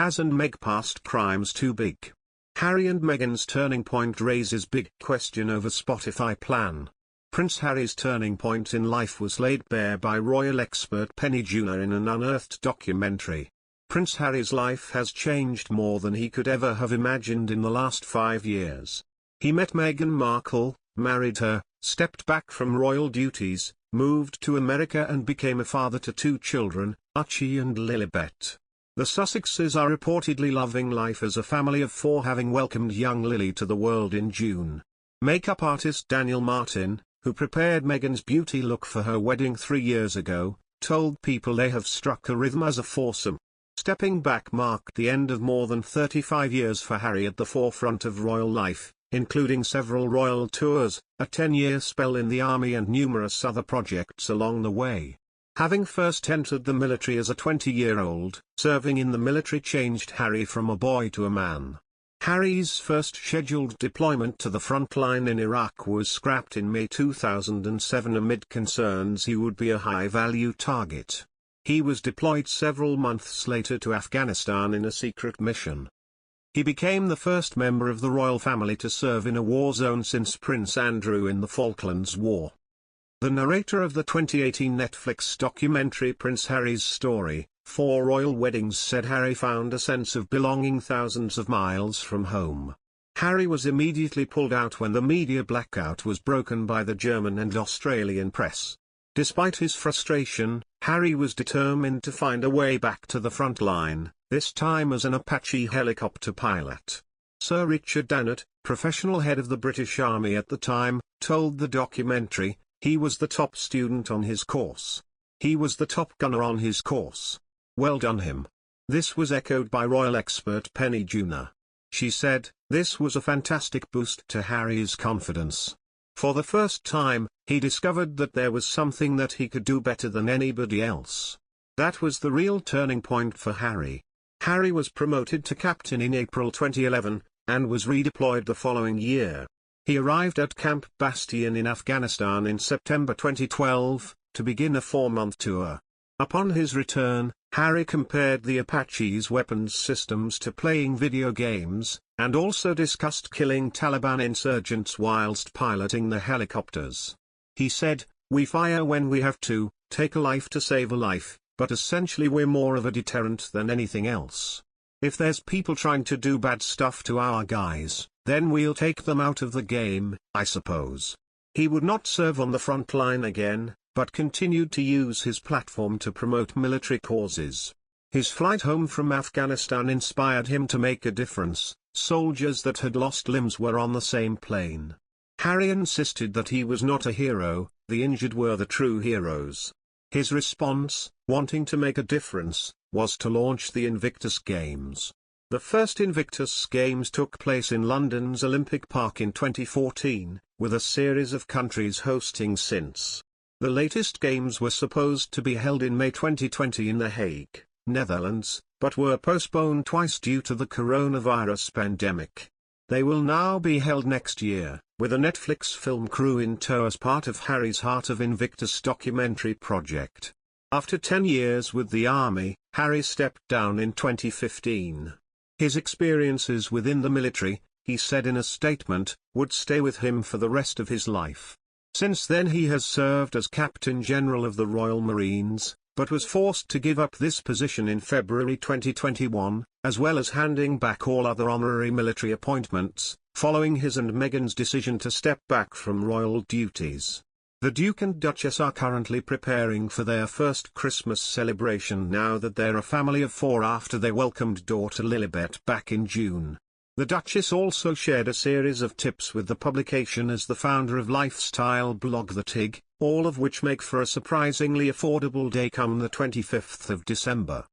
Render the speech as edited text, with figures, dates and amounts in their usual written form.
HAZ&MEG past crimes too big. Harry and Meghan's turning point raises big question over Spotify plan. Prince Harry's turning point in life was laid bare by royal expert Penny Junor in an unearthed documentary. Prince Harry's life has changed more than he could ever have imagined in the last 5 years. He met Meghan Markle, married her, stepped back from royal duties, moved to America and became a father to 2 children, Archie and Lilibet. The Sussexes are reportedly loving life as a family of 4, having welcomed young Lili to the world in June. Makeup artist Daniel Martin, who prepared Meghan's beauty look for her wedding 3 years ago, told People they have struck a rhythm as a foursome. Stepping back marked the end of more than 35 years for Harry at the forefront of royal life, including several royal tours, a 10-year spell in the army and numerous other projects along the way. Having first entered the military as a 20-year-old, serving in the military changed Harry from a boy to a man. Harry's first scheduled deployment to the front line in Iraq was scrapped in May 2007 amid concerns he would be a high-value target. He was deployed several months later to Afghanistan in a secret mission. He became the first member of the royal family to serve in a war zone since Prince Andrew in the Falklands War. The narrator of the 2018 Netflix documentary Prince Harry's Story, 4 Royal Weddings, said Harry found a sense of belonging thousands of miles from home. Harry was immediately pulled out when the media blackout was broken by the German and Australian press. Despite his frustration, Harry was determined to find a way back to the front line, this time as an Apache helicopter pilot. Sir Richard Dannett, professional head of the British Army at the time, told the documentary, he was the top student on his course. He was the top gunner on his course. Well done him. This was echoed by royal expert Penny Junor. She said, this was a fantastic boost to Harry's confidence. For the first time, he discovered that there was something that he could do better than anybody else. That was the real turning point for Harry. Harry was promoted to captain in April 2011, and was redeployed the following year. He arrived at Camp Bastion in Afghanistan in September 2012, to begin a 4-month tour. Upon his return, Harry compared the Apache's weapons systems to playing video games, and also discussed killing Taliban insurgents whilst piloting the helicopters. He said, we fire when we have to, take a life to save a life, but essentially we're more of a deterrent than anything else. If there's people trying to do bad stuff to our guys, then we'll take them out of the game, I suppose. He would not serve on the front line again, but continued to use his platform to promote military causes. His flight home from Afghanistan inspired him to make a difference. Soldiers that had lost limbs were on the same plane. Harry insisted that he was not a hero, the injured were the true heroes. His response, wanting to make a difference, was to launch the Invictus Games. The first Invictus Games took place in London's Olympic Park in 2014, with a series of countries hosting since. The latest games were supposed to be held in May 2020 in The Hague, Netherlands, but were postponed twice due to the coronavirus pandemic. They will now be held next year, with a Netflix film crew in tow as part of Harry's Heart of Invictus documentary project. After 10 years with the army, Harry stepped down in 2015. His experiences within the military, he said in a statement, would stay with him for the rest of his life. Since then he has served as Captain General of the Royal Marines, but was forced to give up this position in February 2021, as well as handing back all other honorary military appointments, following his and Meghan's decision to step back from royal duties. The Duke and Duchess are currently preparing for their first Christmas celebration now that they're a family of 4 after they welcomed daughter Lilibet back in June. The Duchess also shared a series of tips with the publication as the founder of lifestyle blog The Tig, all of which make for a surprisingly affordable day come the 25th of December.